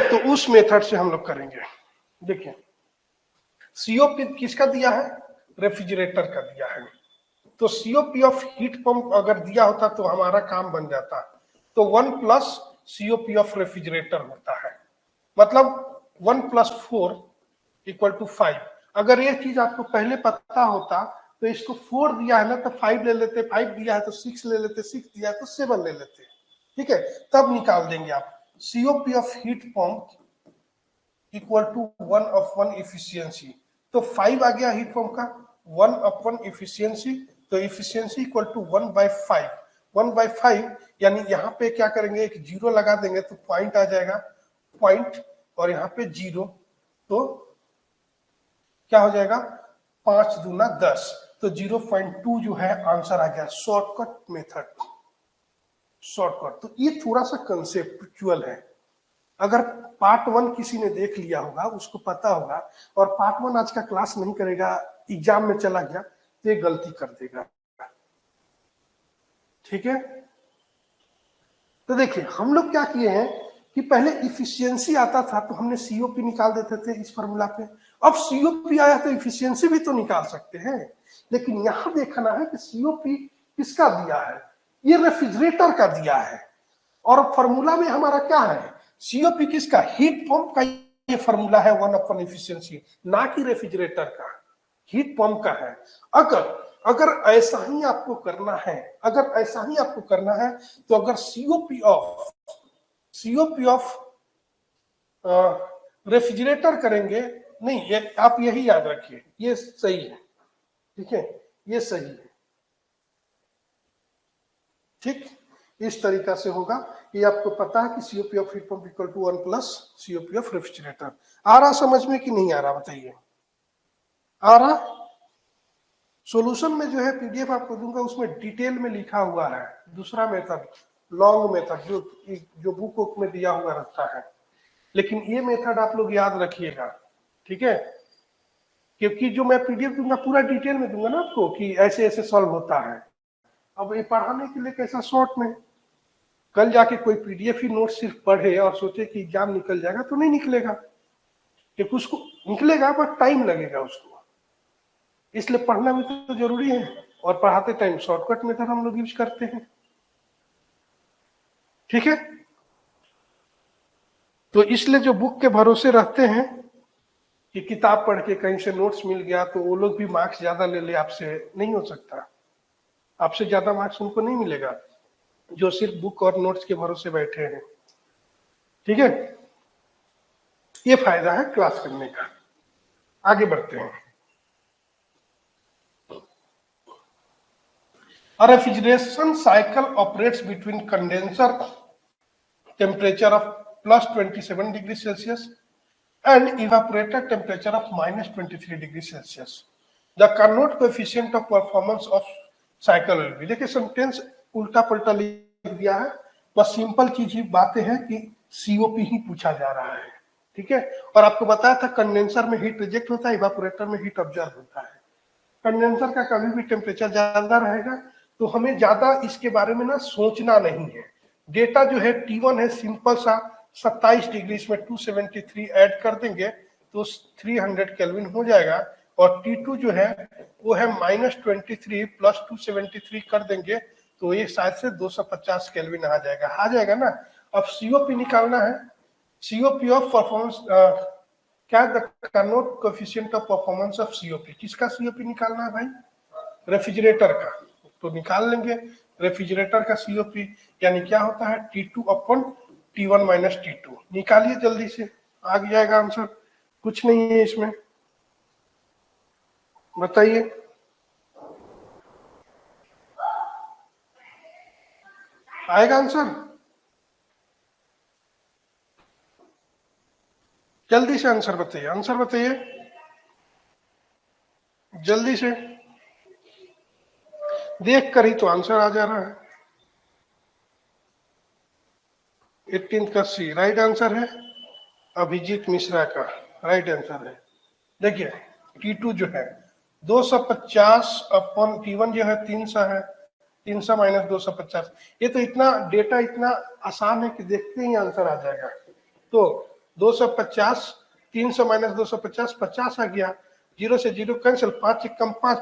तो उस मेथड से हम लोग करेंगे। देखिए COP किसका दिया है, रेफ्रिजरेटर का दिया है। तो COP ऑफ हीट पंप अगर दिया होता तो हमारा काम बन जाता, तो 1 प्लस COP ऑफ रेफ्रिजरेटर होता है, मतलब 1 प्लस 4 इक्वल टू 5। अगर ये चीज आपको पहले पता होता तो इसको 4 दिया है ना तो 5 ले लेते, 5 दिया है तो 6 ले लेते, 6 दिया है तो 7 ले लेते, ठीक है। तब निकाल देंगे आप COP of heat pump equal to 1/1 efficiency. तो 5 आ गया हीट पंप का, 1/1 इफिशियंसी, तो इफिशियंसी इक्वल टू 1/5, 1/5 यानी यहाँ पे क्या करेंगे, एक जीरो लगा देंगे तो पॉइंट आ जाएगा, पॉइंट, और यहाँ पे जीरो, तो क्या हो जाएगा 5 दूना 10, तो 0.2 जो है आंसर आ गया। Shortcut method, shortcut. तो ये थोड़ा सा कंसेप्चुअल है, अगर पार्ट 1 किसी ने देख लिया होगा उसको पता होगा, और पार्ट 1 आज का क्लास नहीं करेगा, एग्जाम में चला गया तो ये गलती कर देगा, ठीक है। तो देखिए हम लोग क्या किए हैं कि पहले इफिशियंसी आता था तो हमने COP निकाल देते थे इस फॉर्मूला पे, अब COP आया तो इफिशियंसी भी तो निकाल सकते हैं, लेकिन यहां देखना है कि COP किसका दिया है, ये रेफ्रिजरेटर का दिया है, और फॉर्मूला में हमारा क्या है, COP किसका, हीट पंप का ये फॉर्मूला है 1/1 इफिशियंसी, ना कि रेफ्रिजरेटर का, हीट पंप का है। अगर ऐसा ही आपको करना है, अगर ऐसा ही आपको करना है, तो अगर COP ऑफ रेफ्रिजरेटर करेंगे, नहीं ये आप यही याद रखिए, ये सही है, ठीक है, ये सही है, ठीक। इस तरीका से होगा, ये आपको पता है कि COP of heat pump equal to 1 plus COP of refrigerator. आ रहा समझ में कि नहीं आ रहा, बताइए, आ रहा। सॉल्यूशन में जो है PDF आपको दूंगा, उसमें डिटेल में लिखा हुआ है दूसरा मेथड, लॉन्ग मेथड, जो बुक में दिया हुआ रहता है, लेकिन ये मेथड आप लोग याद रखिएगा, ठीक है। क्योंकि जो मैं PDF दूंगा पूरा डिटेल में दूंगा ना आपको कि ऐसे ऐसे सॉल्व होता है। अब ये पढ़ाने के लिए कैसा शॉर्ट में, कल जाके कोई PDF ही नोट सिर्फ पढ़े और सोचे कि एग्जाम निकल जाएगा तो नहीं निकलेगा, क्योंकि उसको निकलेगा बट टाइम लगेगा उसको, इसलिए पढ़ना भी तो जरूरी है, और पढ़ाते टाइम शॉर्टकट मेथड हम लोग यूज करते हैं, ठीक है। तो इसलिए जो बुक के भरोसे रहते हैं कि किताब पढ़ के कहीं से नोट्स मिल गया तो वो लोग भी मार्क्स ज्यादा ले ले, आपसे नहीं हो सकता, आपसे ज्यादा मार्क्स उनको नहीं मिलेगा जो सिर्फ बुक और नोट्स के भरोसे बैठे हैं, ठीक है। ये फायदा है क्लास करने का। आगे बढ़ते हैं। A refrigeration cycle operates between condenser temperature of plus 27 degrees Celsius and evaporator temperature of minus 23 degrees Celsius. The Carnot coefficient of performance of cycle will be, देखिए सेंटेंस उल्टा पलटा लिख दिया है, बस सिंपल चीज ही बातें हैं कि सीओपी ही पूछा जा रहा है, ठीक है। और आपको बताया था कंडेंसर में हीट रिजेक्ट होता है, इवापोरेटर में हीट ऑब्जर्व होता है। कंडेंसर का कभी भी टेम्परेचर ज्यादा रहेगा, तो हमें ज्यादा इसके बारे में ना सोचना नहीं है। डेटा जो है T1 है सिंपल सा 27 डिग्री, इसमें 273 ऐड कर देंगे तो 300 केल्विन हो जाएगा। और T2 जो है वो है -23 प्लस 273 कर देंगे तो ये शायद से 250 केल्विन आ जाएगा ना। अब सीओपी निकालना है, सीओपी ऑफ परफॉर्मेंस क्या the Carnot coefficient of performance of COP, किसका सीओपी निकालना है भाई, रेफ्रिजरेटर का, तो निकाल लेंगे रेफ्रिजरेटर का सीओपी, यानी क्या होता है T2 अपन T1 माइनस T2। निकालिए जल्दी से, आ जाएगा आंसर, कुछ नहीं है इसमें, बताइए। आएगा आंसर, जल्दी से आंसर बताइए, आंसर बताइए जल्दी से, देख कर ही तो आंसर आ जा रहा है। 18 का सी राइट आंसर है, अभिजीत मिश्रा का राइट आंसर है। देखिए T2 जो है 250 अपन T1 जो है 300 है, 300 माइनस 250, ये तो इतना डेटा इतना आसान है कि देखते ही आंसर आ जाएगा। तो 250 300 माइनस 250 50 आ गया, जीरो से जीरो कैंसिल, 5 कम 5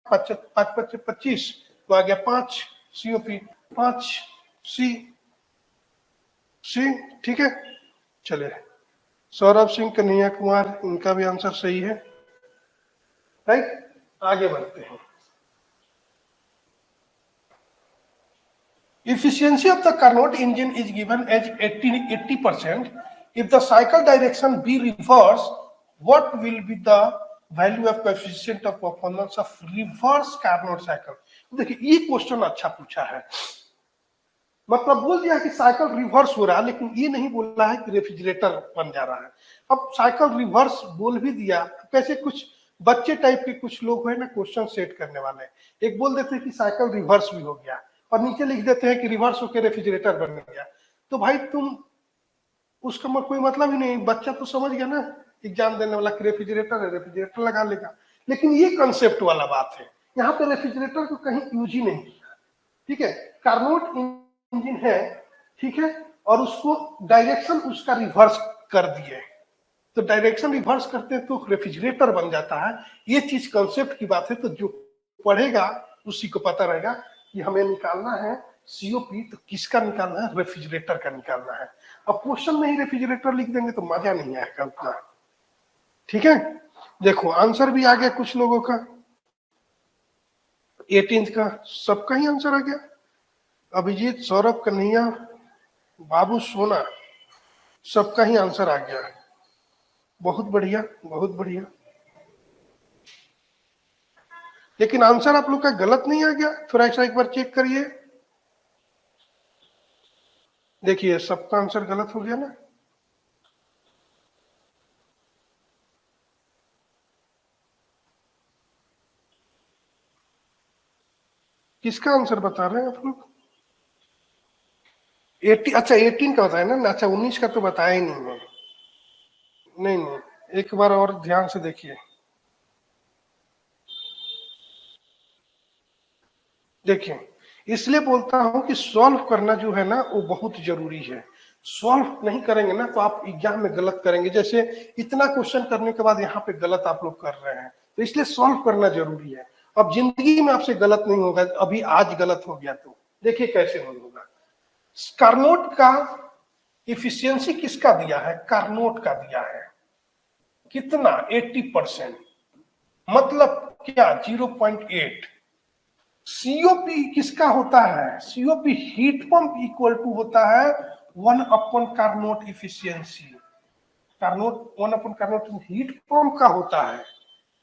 5 5 25 तो आ गया 5 सीओपी 5 सी सी, ठीक है। चलिए सौरभ सिंह कन्हैया कुमार, इनका भी आंसर सही है, राइट। आगे बढ़ते हैं। Efficiency of the Carnot engine is given as 80%. If the cycle direction be reverse, what will be the value of coefficient of performance of reverse Carnot cycle? देखिए ये क्वेश्चन अच्छा पूछा है, मतलब बोल दिया कि साइकिल रिवर्स हो रहा है, लेकिन ये नहीं बोल रहा है कि रेफ्रिजरेटर बन जा रहा है। अब साइकिल रिवर्स बोल भी दिया, कैसे कुछ बच्चे टाइप के कुछ लोग है ना क्वेश्चन सेट करने वाले, एक बोल देते हैं कि साइकिल रिवर्स भी हो गया और नीचे लिख देते हैं कि रिवर्स होकर रेफ्रिजरेटर बन गया। तो भाई तुम उसका कोई मतलब ही नहीं, बच्चा तो समझ गया ना एग्जाम देने वाला कि रेफ्रिजरेटर है, रेफ्रिजरेटर लगा लेगा। लेकिन ये कंसेप्ट वाला बात है, यहाँ पे रेफ्रिजरेटर को कहीं यूज ही नहीं किया, ठीक है। कार्नोट इंजन है, ठीक है, और उसको डायरेक्शन उसका रिवर्स कर दिए, तो डायरेक्शन रिवर्स करते हैं तो रेफ्रिजरेटर बन जाता है। ये चीज कंसेप्ट की बात है, तो जो पढ़ेगा उसी को पता रहेगा कि हमें निकालना है सीओपी, तो किसका निकालना है, रेफ्रिजरेटर का निकालना है। अब क्वेश्चन में ही रेफ्रिजरेटर लिख देंगे तो मजा नहीं आएगा उतना, ठीक है। देखो आंसर भी आ गया कुछ लोगों का, 18 का सबका ही आंसर आ गया, अभिजीत, सौरभ कन्हैया, बाबू सोना, सबका ही आंसर आ गया, बहुत बढ़िया बहुत बढ़िया। लेकिन आंसर आप लोग का गलत नहीं आ गया, थोड़ा सा एक बार चेक करिए, देखिए सबका आंसर गलत हो गया ना। किसका आंसर बता रहे हैं आप लोग, 80, अच्छा 18 का बताया ना, अच्छा 19 का तो बताया ही नहीं है। नहीं नहीं, एक बार और ध्यान से देखिए, देखिए इसलिए बोलता हूं कि सॉल्व करना जो है ना वो बहुत जरूरी है। सॉल्व नहीं करेंगे ना तो आप एग्जाम में गलत करेंगे, जैसे इतना क्वेश्चन करने के बाद यहाँ पे गलत आप लोग कर रहे हैं, तो इसलिए सॉल्व करना जरूरी है। अब जिंदगी में आपसे गलत नहीं होगा, अभी आज गलत हो गया तो देखिए कैसे होगा। कार्नोट का इफिशियंसी किसका दिया है, कार्नोट का दिया है, कितना 80%, मतलब क्या 0.8। सीओपी किसका होता है, COP heat pump equal to होता है 1/कार्नोट इफिशियंसी, कार्नोट 1/कार्नोट हीट पंप का होता है।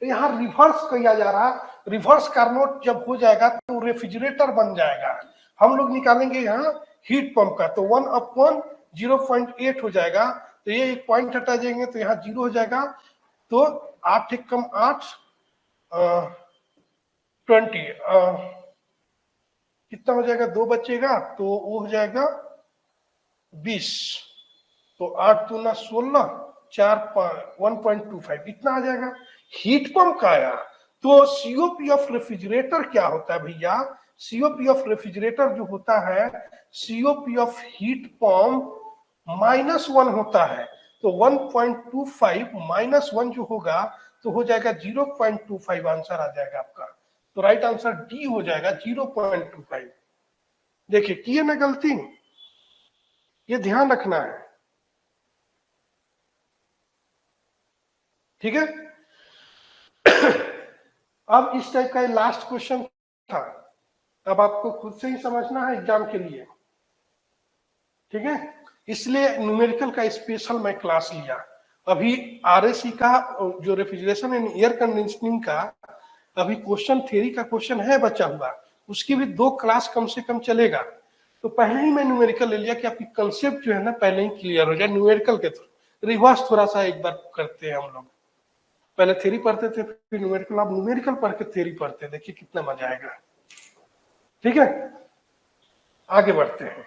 तो यहाँ रिवर्स किया जा रहा, रिवर्स कार्नोट जब हो जाएगा तो रेफ्रिजरेटर बन जाएगा, हम लोग निकालेंगे यहाँ हीट पंप का, तो 1/0.8 हो जाएगा, तो ये एक पॉइंट हटा जाएंगे तो यहाँ 0 हो जाएगा, तो 8 एक कम 8 20, कितना हो जाएगा, 2 बचेगा तो वो हो जाएगा 20, तो 8 दूना 16, 4 1.25 इतना आ जाएगा। हीट पंप का आया, तो सीओपी ऑफ रेफ्रिजरेटर क्या होता है भैया, सीओपी ऑफ रेफ्रिजरेटर जो होता है, सीओपी ऑफ हीट पंप -1 होता है। तो 1.25 -1 जो होगा तो हो जाएगा 0.25, आंसर आ जाएगा आपका। तो राइट आंसर डी हो जाएगा 0.25। देखिए किए ना गलती, ये ध्यान रखना है, ठीक है। अब इस टाइप का लास्ट क्वेश्चन था, अब आपको खुद से ही समझना है एग्जाम के लिए, ठीक है। इसलिए न्यूमेरिकल का स्पेशल मैं क्लास लिया। अभी आरएसी का जो रेफ्रिजरेशन एंड एयर कंडीशनिंग का अभी क्वेश्चन थ्योरी का क्वेश्चन है बचा हुआ, उसकी भी 2 क्लास कम से कम चलेगा। तो पहले ही मैं न्यूमेरिकल ले लिया कि आपकी कंसेप्ट जो है ना पहले ही क्लियर हो जाए न्यूमेरिकल के थ्रू। रिवर्स थोड़ा सा एक बार करते हैं हम लोग, पहले थ्योरी पढ़ते थे फिर न्यूमेरिकल, अब न्यूमेरिकल पढ़ के थ्योरी पढ़ते हैं, देखिए कितना मजा आएगा, ठीक है। आगे बढ़ते हैं।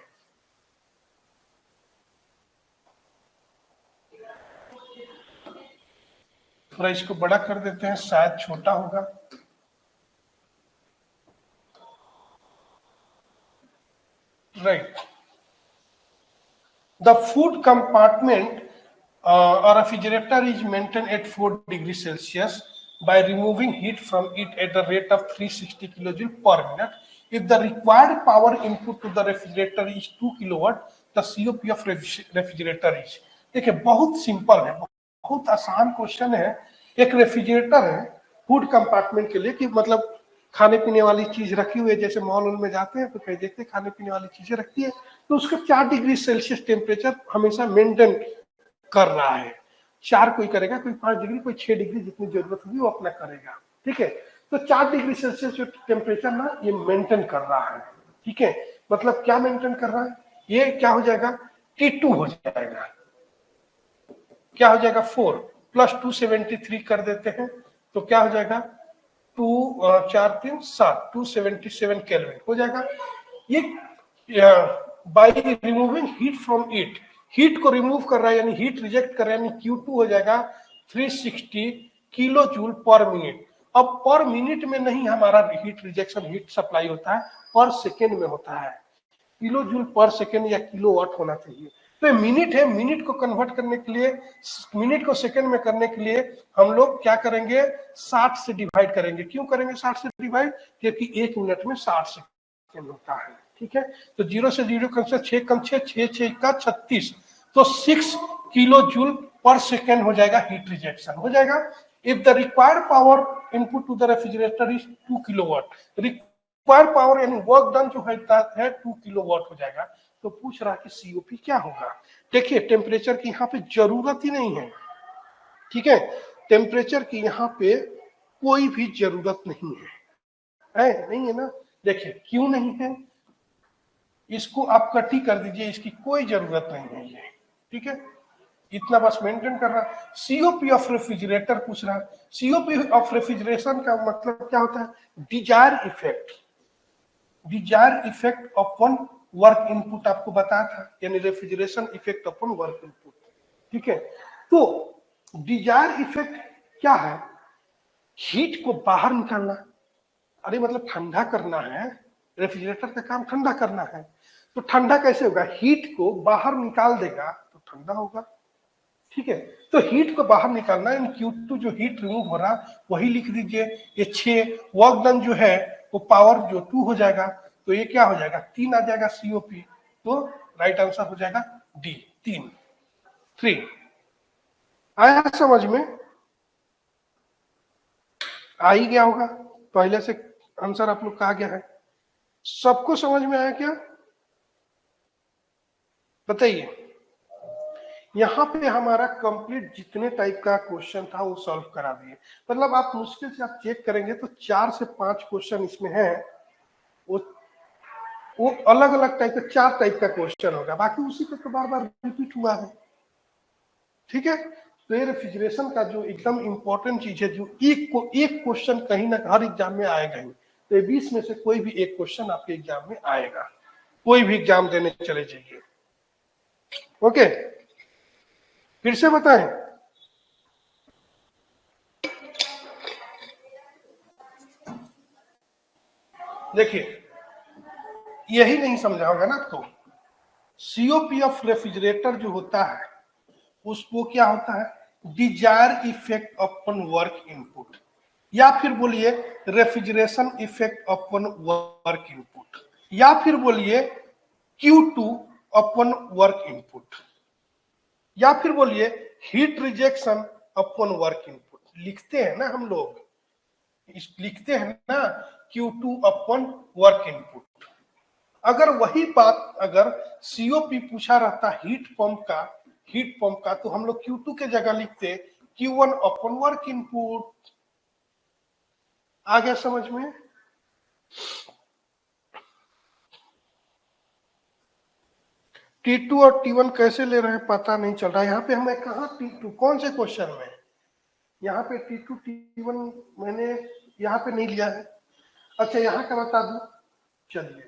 थोड़ा इसको बड़ा कर देते हैं, शायद छोटा होगा। Right, the food compartment or refrigerator is maintained at 4 degrees Celsius by removing heat from it at the rate of 360 kilojoule per minute. If the required power input to the refrigerator is 2 kilowatt, the COP of refrigerator is। देखिए बहुत सिंपल है, बहुत आसान क्वेश्चन है। एक रेफ्रिजरेटर है फूड कंपार्टमेंट के लिए, कि मतलब खाने पीने वाली चीज रखी हुई है, जैसे मॉल में जाते हैं तो कहीं देखते हैं खाने पीने वाली चीजें रखती है, तो उसका 4 डिग्री सेल्सियस टेम्परेचर हमेशा मेंटेन कर रहा है। 4 कोई करेगा, कोई 5 डिग्री, कोई 6 डिग्री, जितनी जरूरत होगी वो अपना करेगा, ठीक है। तो 4 डिग्री सेल्सियस जो टेम्परेचर ना ये मेंटेन कर रहा है, ठीक है। मतलब क्या मेंटेन कर रहा है, ये क्या हो जाएगा, T2 हो जाएगा, क्या हो जाएगा 4 प्लस 273 कर देते हैं तो क्या हो जाएगा 2 4 3 7 277 केल्विन हो जाएगा। ये by removing heat from it, heat को रिमूव कर रहा है यानी हीट रिजेक्ट कर रहा है, यानी Q2 हो जाएगा 360 किलो जूल पर मिनट। अब पर मिनट में नहीं हमारा हीट रिजेक्शन, हीट सप्लाई होता है पर सेकेंड में होता है, किलो जूल पर सेकेंड या किलो वाट होना चाहिए। तो मिनट है, मिनट को कन्वर्ट करने के लिए, मिनट को सेकेंड में करने के लिए हम लोग क्या करेंगे, 60 से डिवाइड करेंगे। क्यों करेंगे 60 से डिवाइड, क्योंकि 1 मिनट में 60 सेकेंड होता है, ठीक है। तो 0 से 0 कम से 6 कम 6 6 6 का 36, तो 6 किलो जूल पर सेकेंड हो जाएगा, हीट रिजेक्शन हो जाएगा। If the required power input to the refrigerator is 2 kilowatt, required power यानी वर्क डन जो है 2 किलोवाट हो जाएगा। तो पूछ रहा कि सीओपी क्या होगा। देखिए टेम्परेचर की यहाँ पे जरूरत ही नहीं है, ठीक है। टेम्परेचर की यहाँ पे कोई भी जरूरत नहीं है नहीं है ना। देखिए क्यों नहीं है, इसको आप कट ही कर दीजिए, इसकी कोई जरूरत नहीं है ये, ठीक है। इतना बस मेंटेन कर रहा। सीओपी ऑफ रेफ्रिजरेटर पूछ रहा, सीओपी ऑफ रेफ्रिजरेशन का मतलब क्या होता है, desire effect, desire effect upon work input आपको बताया था, यानी refrigeration effect upon work input, ठीक है। तो डिजायर इफेक्ट क्या है, हीट को बाहर निकालना, अरे मतलब ठंडा करना है, रेफ्रिजरेटर का काम ठंडा करना है, तो ठंडा कैसे होगा, हीट को बाहर निकाल देगा तो ठंडा होगा, ठीक है। तो हीट को बाहर निकालना, इन Q2 जो हीट रिमूव हो रहा वही लिख दीजिए, ये 6 वर्क डन जो है वो पावर जो 2 हो जाएगा, तो ये क्या हो जाएगा 3 आ जाएगा सीओपी। तो राइट आंसर हो जाएगा डी 3। आया समझ में, आ ही गया होगा, पहले से आंसर आप लोग का आ गया है, सबको समझ में आया क्या बताइए। यहाँ पे हमारा कंप्लीट जितने टाइप का क्वेश्चन था वो सॉल्व करा दिए। मतलब आप मुश्किल से आप चेक करेंगे तो 4 से 5 क्वेश्चन इसमें है, वो अलग अलग टाइप का 4 टाइप का क्वेश्चन होगा, बाकी उसी को तो बार बार रिपीट हुआ है, ठीक है। तो ये रेफ्रिजरेशन का जो एकदम इंपॉर्टेंट चीज है, जो एक क्वेश्चन कहीं ना हर एग्जाम में आएगा ही, तो ये 20 में से कोई भी एक क्वेश्चन आपके एग्जाम में आएगा, कोई भी एग्जाम देने चले जाइए। ओके, फिर से बताएं। देखिए, यही नहीं समझा होगा ना आपको। सीओपी ऑफ रेफ्रिजरेटर जो होता है उसको क्या होता है, desire effect upon work input, या फिर बोलिए refrigeration effect upon work input, या फिर बोलिए Q2 अपॉन वर्क इनपुट, या फिर बोलिए heat rejection upon work input. लिखते हैं ना हम लोग, लिखते हैं ना Q2 अपॉन वर्क इनपुट। अगर वही बात अगर सीओपी पूछा रहता हीट पंप का तो हम लोग Q2 के जगह लिखते Q1 अपॉन वर्क इनपुट। आ गया समझ में? T2 और T1 कैसे ले रहे हैं पता नहीं चल रहा है। यहाँ पे हमें कहा T2 कौन से क्वेश्चन में, यहाँ पे T2 T1 मैंने यहाँ पे नहीं लिया है। अच्छा, यहाँ का बता दूं, चलिए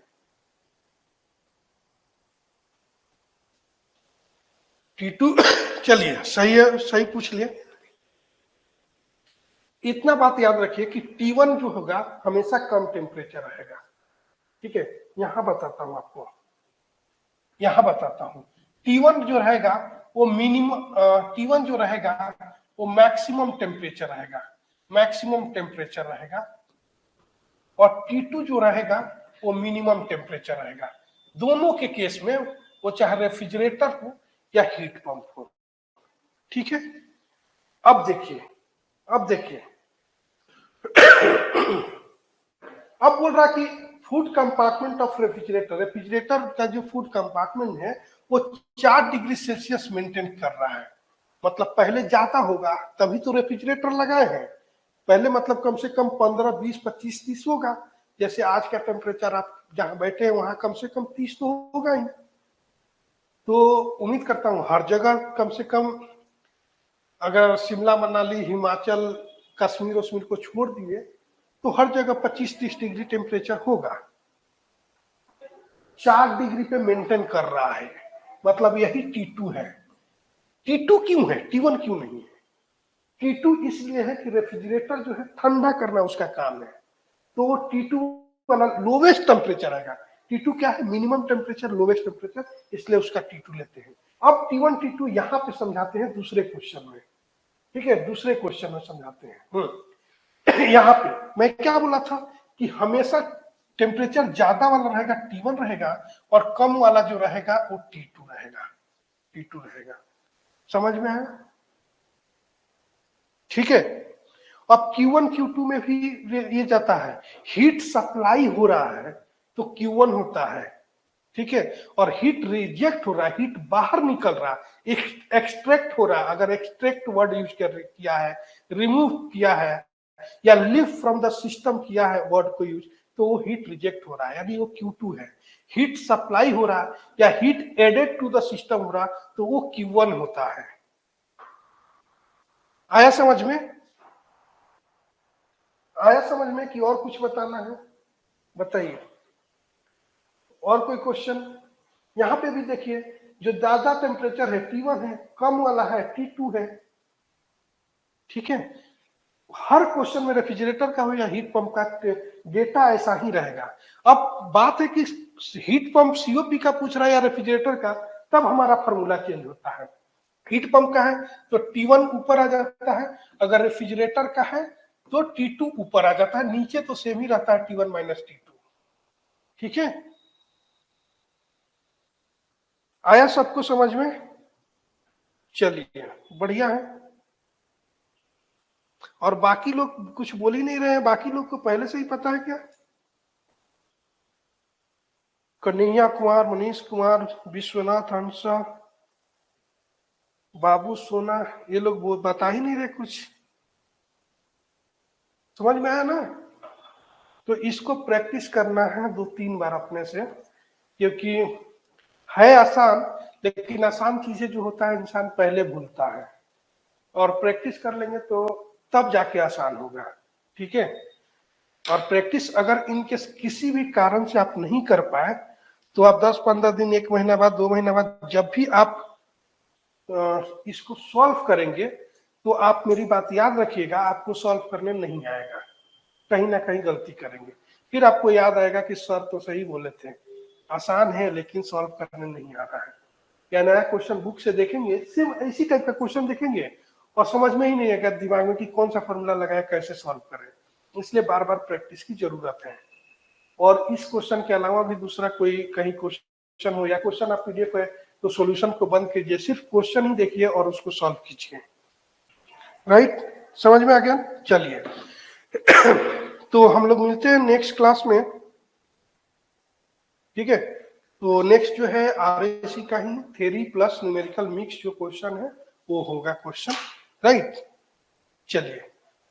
T2 चलिए सही है, सही पूछ लिया। इतना बात याद रखिए कि T1 जो होगा हमेशा कम टेम्परेचर रहेगा। ठीक है, यहां बताता हूं आपको, यहां बताता हूं। T1 जो रहेगा वो T1 जो रहेगा वो मैक्सिमम टेम्परेचर रहेगा, मैक्सिमम टेम्परेचर रहेगा, और T2 जो रहेगा वो मिनिमम टेम्परेचर रहेगा। दोनों के केस में वो चाहे रेफ्रिजरेटर हो या हीट पंप हो। ठीक है, अब देखिए, अब देखिए, अब बोल रहा कि food compartment of refrigerator, refrigerator का जो फूड कंपार्टमेंट है वो 4 डिग्री सेल्सियस मेंटेन कर रहा है। मतलब पहले जाता होगा तभी तो रेफ्रिजरेटर लगाए हैं। पहले मतलब कम से कम 15, 20, 25, 30 होगा। जैसे आज का टेम्परेचर आप जहां बैठे हैं वहां कम से कम 30 तो होगा ही। तो उम्मीद करता हूँ हर जगह कम से कम, अगर शिमला मनाली हिमाचल कश्मीर वश्मीर को छोड़ दिए तो हर जगह 25-30 डिग्री टेम्परेचर होगा। 4 डिग्री पे मेंटेन कर रहा है, मतलब यही T2 है। T2 क्यों है, T1 क्यों नहीं है? T2 इसलिए है कि रेफ्रिजरेटर जो है ठंडा करना उसका काम है, तो वो T2 वाला लोवेस्ट टेम्परेचर आएगा। T2 क्या है, मिनिमम टेम्परेचर लोवेस्ट टेम्परेचर, इसलिए उसका T2 लेते हैं। अब T1 T2 यहाँ पे समझाते हैं दूसरे क्वेश्चन में। ठीक है, दूसरे क्वेश्चन में समझाते हैं। यहाँ पे मैं क्या बोला था कि हमेशा टेम्परेचर ज्यादा वाला रहेगा T1 रहेगा, और कम वाला जो रहेगा वो T2 रहेगा, T2 रहेगा। समझ में आया? ठीक है, अब Q1 Q2 में भी ये जाता है, हीट सप्लाई हो रहा है तो Q1 होता है। ठीक है, और हीट रिजेक्ट हो रहा है, हीट बाहर निकल रहा है, एक्सट्रैक्ट हो रहा है। अगर एक्सट्रैक्ट वर्ड यूज किया है, रिमूव किया है, या लिफ्ट फ्रॉम द सिस्टम किया है वर्ड को यूज, तो वो हीट रिजेक्ट हो रहा है, यानी वो Q2 है। हीट सप्लाई हो रहा है या heat added to the system हो रहा तो वो Q1 होता है। आया समझ में? आया समझ में कि और कुछ बताना है? बताइए, और कोई क्वेश्चन? यहां पे भी देखिए, जो ज्यादा टेम्परेचर है T1 है, कम वाला है T2 है। ठीक है, हर क्वेश्चन में रेफ्रिजरेटर का हो या हीट पंप का डेटा ऐसा ही रहेगा। अब बात है कि हीट पंप सीओपी का पूछ रहा है या रेफ्रिजरेटर का, तब हमारा फॉर्मूला चेंज होता है। हीट पंप का है तो T1 ऊपर आ जाता है, अगर रेफ्रिजरेटर का है तो T2 ऊपर आ जाता है, नीचे तो सेम ही रहता है T1 माइनस T2। ठीक है, आया सबको समझ में? चलिए, बढ़िया है। और बाकी लोग कुछ बोल ही नहीं रहे हैं, बाकी लोग को पहले से ही पता है क्या? कन्हैया कुमार, मनीष कुमार, विश्वनाथ हंसा, बाबू सोना, ये लोग बता ही नहीं रहे कुछ। समझ में आया ना? तो इसको प्रैक्टिस करना है 2-3 बार अपने से, क्योंकि है आसान, लेकिन आसान चीजें जो होता है इंसान पहले भूलता है, और प्रैक्टिस कर लेंगे तो तब जाके आसान होगा। ठीक है, और प्रैक्टिस अगर इनके किसी भी कारण से आप नहीं कर पाए तो आप 10-15 दिन, 1 महीना बाद, 2 महीना बाद जब भी आप इसको सॉल्व करेंगे तो आप मेरी बात याद रखिएगा, आपको सॉल्व करने नहीं आएगा, कहीं ना कहीं गलती करेंगे। फिर आपको याद आएगा कि सर तो सही बोले थे, आसान है लेकिन सॉल्व करने नहीं आ रहा है। या नया क्वेश्चन बुक से देखेंगे, सेम इसी टाइप का क्वेश्चन देखेंगे और समझ में ही नहीं आएगा दिमाग में कि कौन सा फॉर्मूला लगाए, कैसे सॉल्व करें। इसलिए बार बार प्रैक्टिस की जरूरत है। और इस क्वेश्चन के अलावा भी दूसरा कोई कहीं क्वेश्चन हो, या क्वेश्चन आप पीडीएफ है तो सॉल्यूशन को बंद कीजिए, सिर्फ क्वेश्चन ही देखिए और उसको सॉल्व कीजिए। राइट, समझ में आ गया? चलिए तो हम लोग मिलते हैं नेक्स्ट क्लास में, ठीक है? तो नेक्स्ट जो है आरएसी का ही थ्योरी प्लस न्यूमेरिकल मिक्स जो क्वेश्चन है वो होगा क्वेश्चन। राइट, चलिए,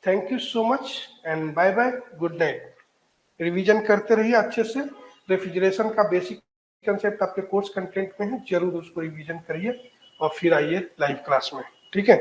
thank you so much and bye bye, good night. Revision करते रहिए अच्छे से। रेफ्रिजरेशन का बेसिक कंसेप्ट आपके कोर्स कंटेंट में है, जरूर उसको रिवीजन करिए और फिर आइए लाइव क्लास में, ठीक है?